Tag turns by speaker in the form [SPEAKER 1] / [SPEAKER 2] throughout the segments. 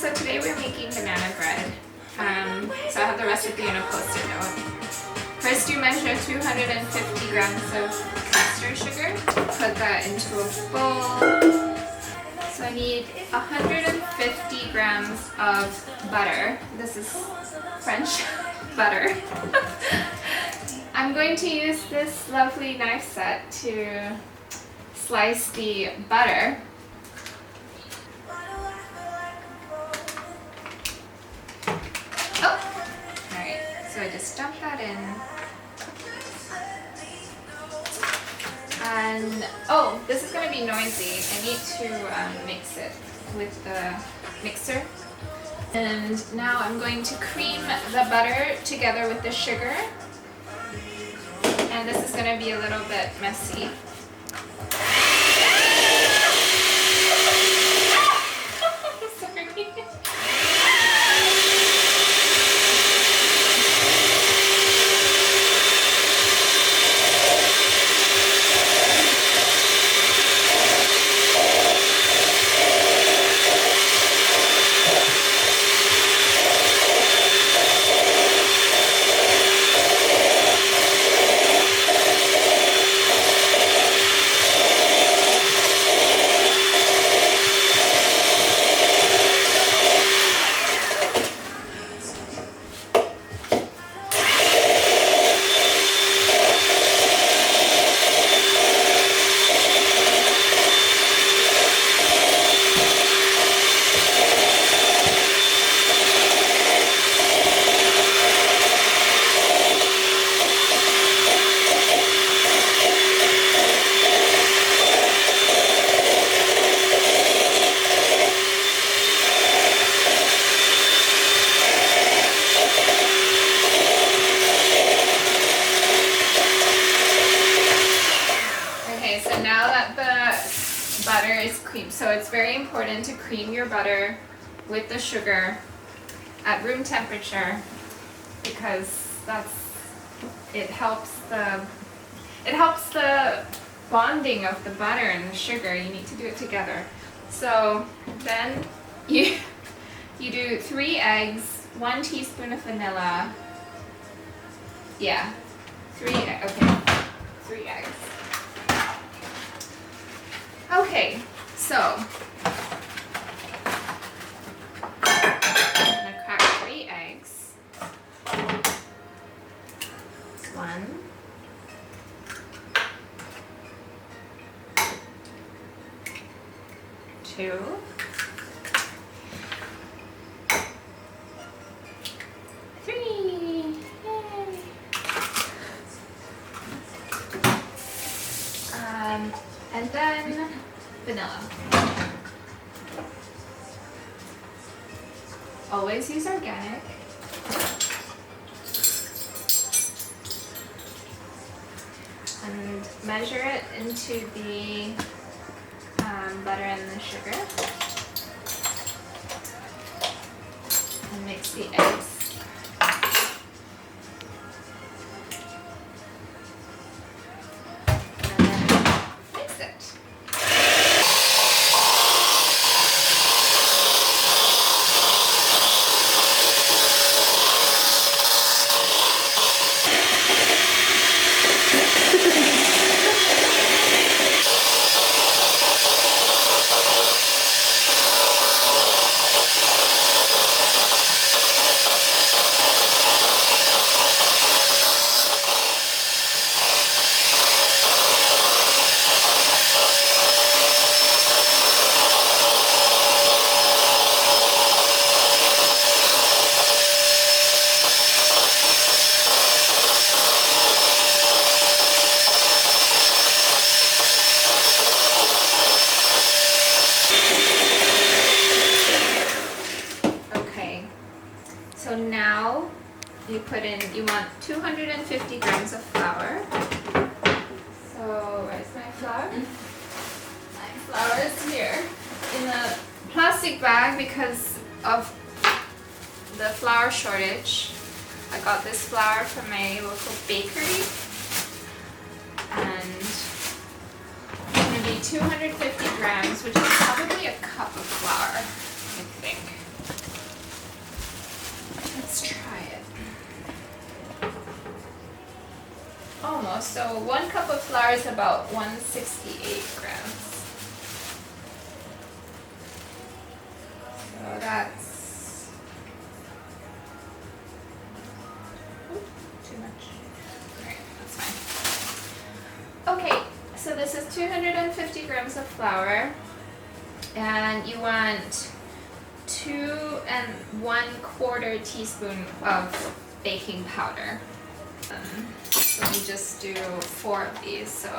[SPEAKER 1] So today we're making banana bread. So I have the recipe on a post-it note. First you measure 250 grams of custard sugar. Put that into a bowl. So I need 150 grams of butter. This is French butter. I'm going to use this lovely knife set to slice the butter. So I just dump that in. And oh, this is going to be noisy. I need to mix it with the mixer. And now I'm going to cream the butter together with the sugar. And this is going to be a little bit messy. Butter is creamed, so it's very important to cream your butter with the sugar at room temperature because it helps the bonding of the butter and the sugar. You need to do it together. So then you do 3 eggs, 1 teaspoon of vanilla. Yeah, 3 eggs. Okay, 3 eggs. Okay, so I'm gonna crack 3 eggs. 1, 2, 3. Yay. And then vanilla. Always use organic. And measure it into the butter and the sugar. And mix the eggs. So now you want 250 grams of flour. So where's my flour? My flour is here in a plastic bag because of the flour shortage. I got this flour from a local bakery, and it's going to be 250 grams, which is probably a cup of flour, I think. so 1 cup of flour is about 168 grams. So that's too much. Alright, that's fine. Okay, so this is 250 grams of flour, and you want 2 1/4 teaspoon of baking powder. So let me just do 4 of these. So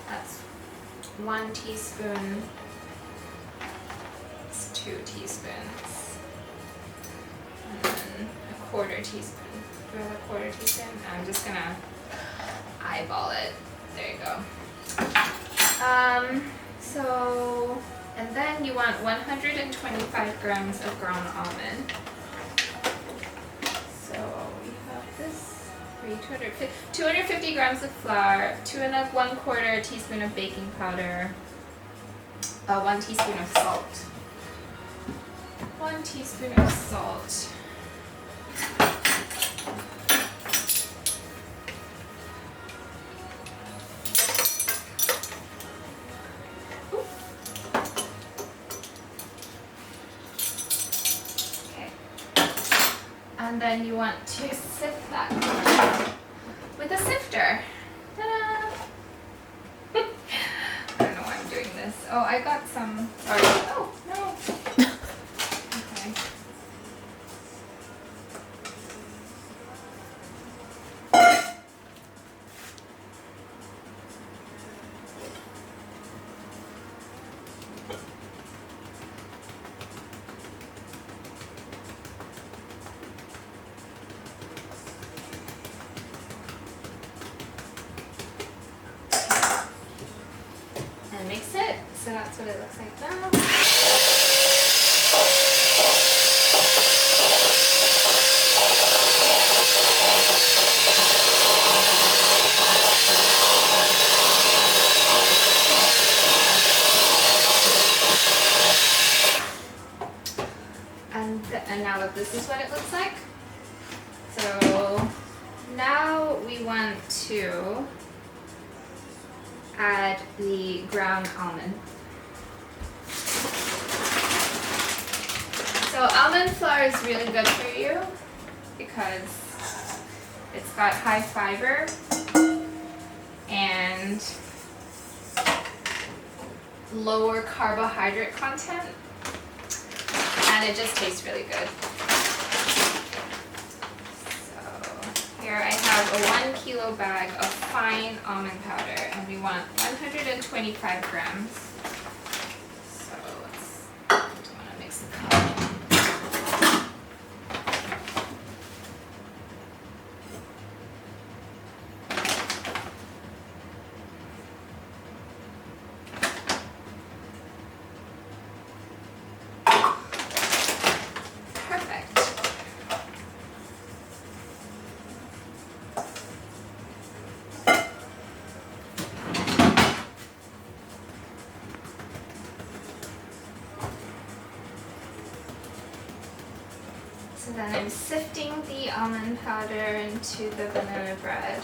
[SPEAKER 1] that's 1 teaspoon. It's 2 teaspoons. And then 1/4 teaspoon. Do I have 1/4 teaspoon? I'm just gonna eyeball it. There you go. So, and then you want 125 grams of ground almond. So we have this, 250 grams of flour, 2 1/4 teaspoon of baking powder, 1 teaspoon of salt. 1 teaspoon of salt. And then you want to sift that with a sifter. Ta-da! I don't know why I'm doing this. Oh, I got some. Sorry. Oh, no. Okay. And mix it. So that's what it looks like now. And now that this is what it looks like. So now we want to add the ground almond. So almond flour is really good for you because it's got high fiber and lower carbohydrate content, and it just tastes really good. So here I have a 1 kilo bag of fine almond powder, and we want 125 grams. So I want to mix it up. So then I'm sifting the almond powder into the banana bread.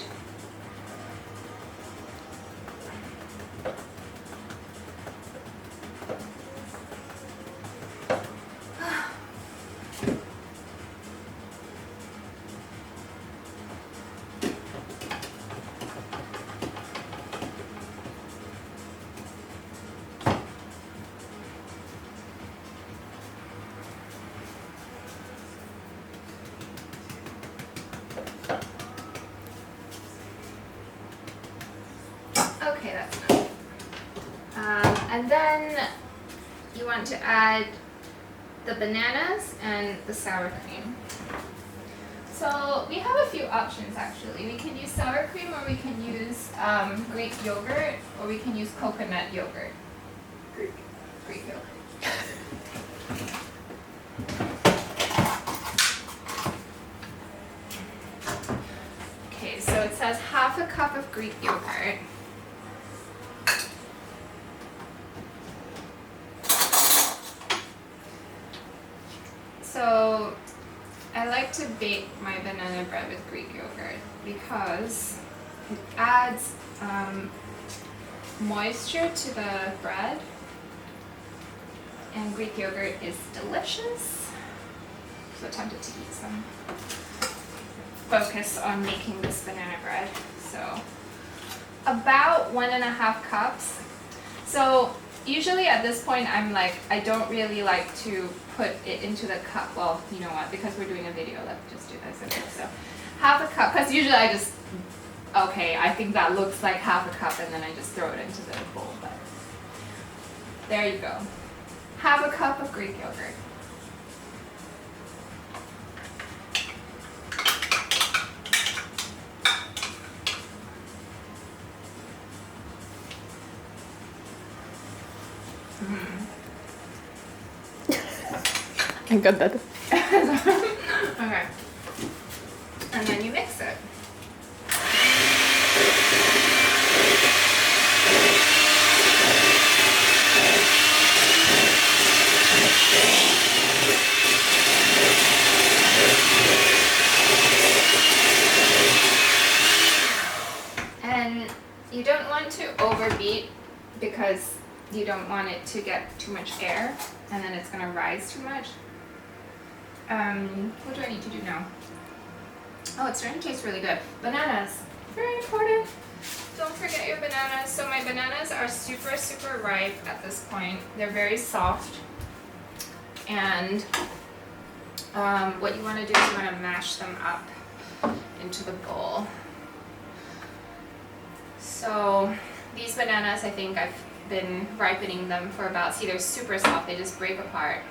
[SPEAKER 1] Okay, that's enough. And then you want to add the bananas and the sour cream. So we have a few options actually. We can use sour cream, or we can use Greek yogurt, or we can use coconut yogurt. Greek yogurt. Okay, so it says half a cup of Greek yogurt. So I like to bake my banana bread with Greek yogurt because it adds moisture to the bread, and Greek yogurt is delicious. So tempted to eat some. Focus on making this banana bread. So about 1.5 cups. So usually at this point I'm like, I don't really like to put it into the cup. Well, you know what, because we're doing a video, let's just do this. Okay, so half a cup, because usually I just, okay, I think that looks like half a cup and then I just throw it into the bowl, but there you go. Half a cup of Greek yogurt.
[SPEAKER 2] I got that.
[SPEAKER 1] Okay. And then you mix it. And you don't want to overbeat because you don't want it to get too much air and then it's going to rise too much. What do I need to do now? Oh, it's starting to taste really good. Bananas, very important. Don't forget your bananas. So my bananas are super, super ripe at this point. They're very soft. And what you want to do is you want to mash them up into the bowl. So these bananas, I think I've been ripening them for about, see, they're super soft, they just break apart.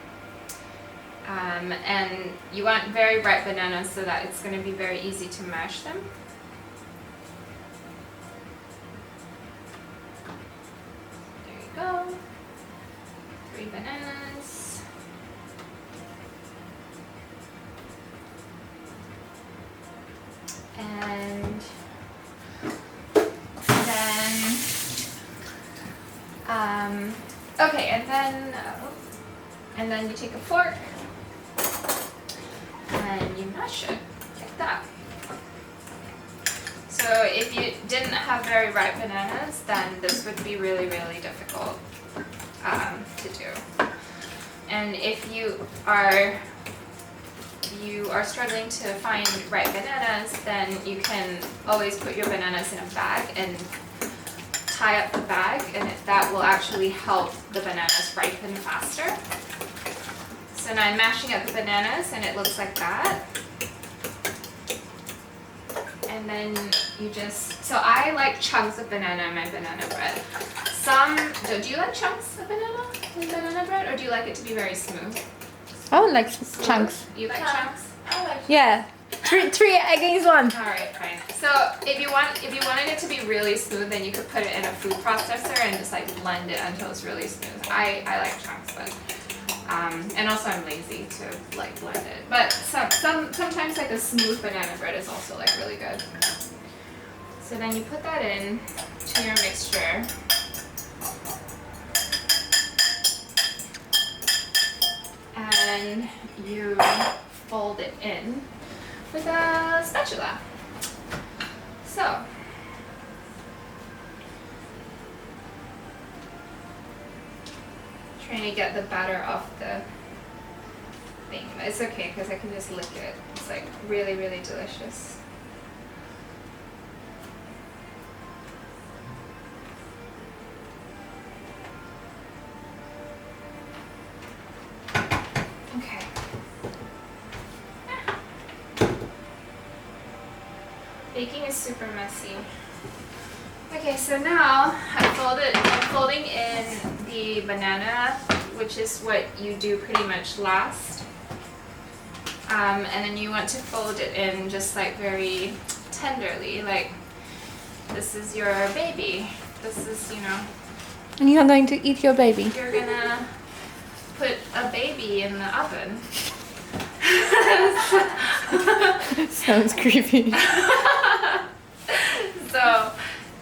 [SPEAKER 1] And you want very ripe bananas so that it's going to be very easy to mash them. There you go. 3 bananas. And then, okay, and then you take a fork and you mash it like that. So if you didn't have very ripe bananas, then this would be really, really difficult to do. And if you are struggling to find ripe bananas, then you can always put your bananas in a bag and tie up the bag, and that will actually help the bananas ripen faster. So now I'm mashing up the bananas and it looks like that. And then you just, so I like chunks of banana in my banana bread. Do you like chunks of banana in banana bread, or do you like it to be very smooth?
[SPEAKER 2] I would like chunks.
[SPEAKER 1] You like chunks?
[SPEAKER 3] I like
[SPEAKER 2] Yeah. Three against one.
[SPEAKER 1] Alright, fine. So if you wanted it to be really smooth, then you could put it in a food processor and just like blend it until it's really smooth. I like chunks, but and also I'm lazy to like blend it. But sometimes like a smooth banana bread is also like really good. So then you put that in to your mixture. And you fold it in with a spatula. So trying to get the batter off the thing. It's okay because I can just lick it. It's like really, really delicious. Okay. Baking is super messy. Okay, so now I'm folding in the banana, which is what you do pretty much last. And then you want to fold it in just like very tenderly, like this is your baby. This is, you know.
[SPEAKER 2] And you are going to eat your baby.
[SPEAKER 1] You're gonna put a baby in the oven.
[SPEAKER 2] Sounds creepy.
[SPEAKER 1] So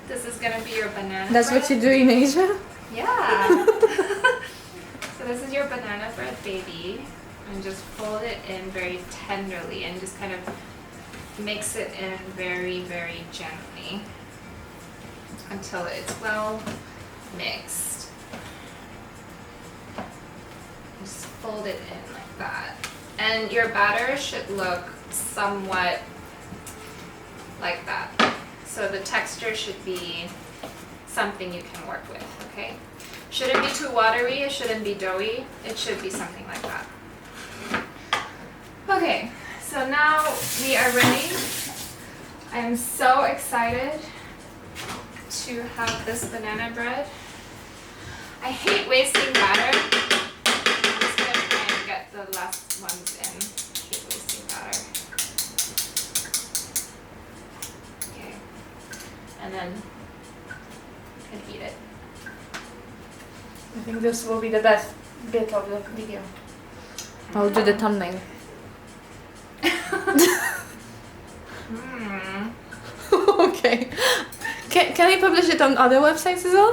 [SPEAKER 1] this is gonna be your banana
[SPEAKER 2] That's
[SPEAKER 1] bread.
[SPEAKER 2] what you do in Asia?
[SPEAKER 1] Yeah. So this is your banana bread baby. And just fold it in very tenderly and just kind of mix it in very, very gently until it's well mixed. Just fold it in like that. And your batter should look somewhat like that. So the texture should be something you can work with, okay? Shouldn't be too watery, it shouldn't be doughy, it should be something like that. Okay, so now we are ready. I am so excited to have this banana bread. I hate wasting batter. I'm just gonna try and get the last ones in. I hate wasting batter. Okay, and then you can eat it.
[SPEAKER 2] I think this will be the best bit of the video. I'll do the thumbnail. Okay. Can I publish it on other websites as well?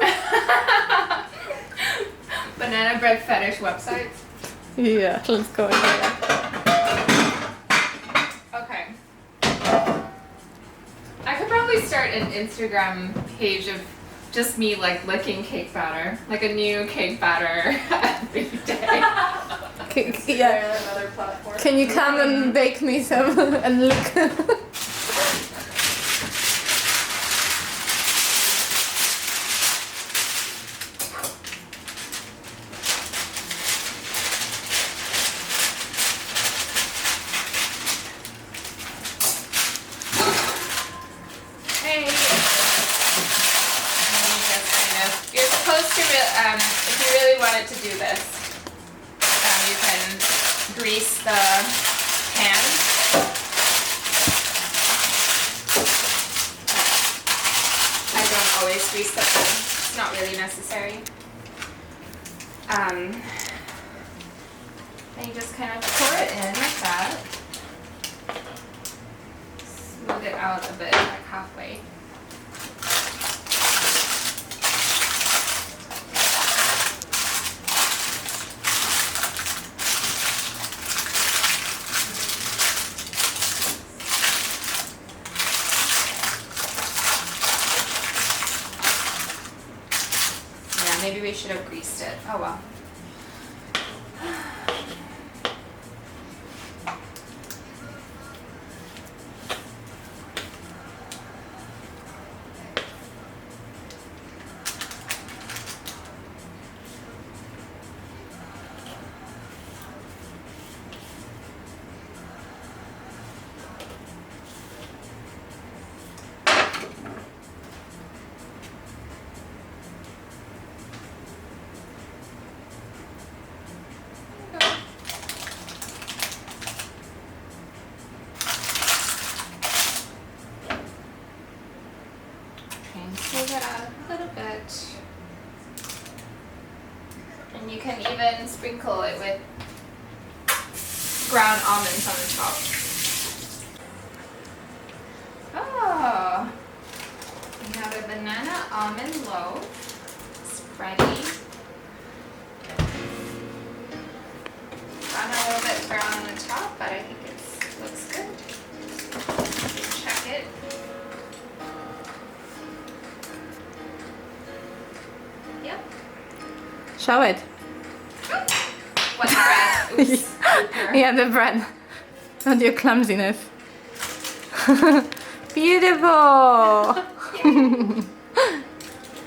[SPEAKER 1] Banana bread fetish websites.
[SPEAKER 2] Yeah, let's go with that.
[SPEAKER 1] Okay. I could probably start an Instagram page of just me like licking cake batter, like a new cake batter every day.
[SPEAKER 2] Yeah.
[SPEAKER 1] Another platform.
[SPEAKER 2] Can you come and bake me some and look?
[SPEAKER 1] Hey. You're supposed to, if you really wanted to do this, you can grease the pan. I don't always grease the pan. It's not really necessary. And you just kind of pour it in like that. Smooth it out a bit, like halfway. Maybe we should have greased it. Oh well. Smooth it out a little bit. And you can even sprinkle it with ground almonds on the top. Oh, we have a banana almond loaf. It's ready. Gone a little bit brown on the top, but I think it looks good. Check it. Yep.
[SPEAKER 2] Show it.
[SPEAKER 1] What bread? Oops.
[SPEAKER 2] Yeah, the bread. Not your clumsiness. Beautiful.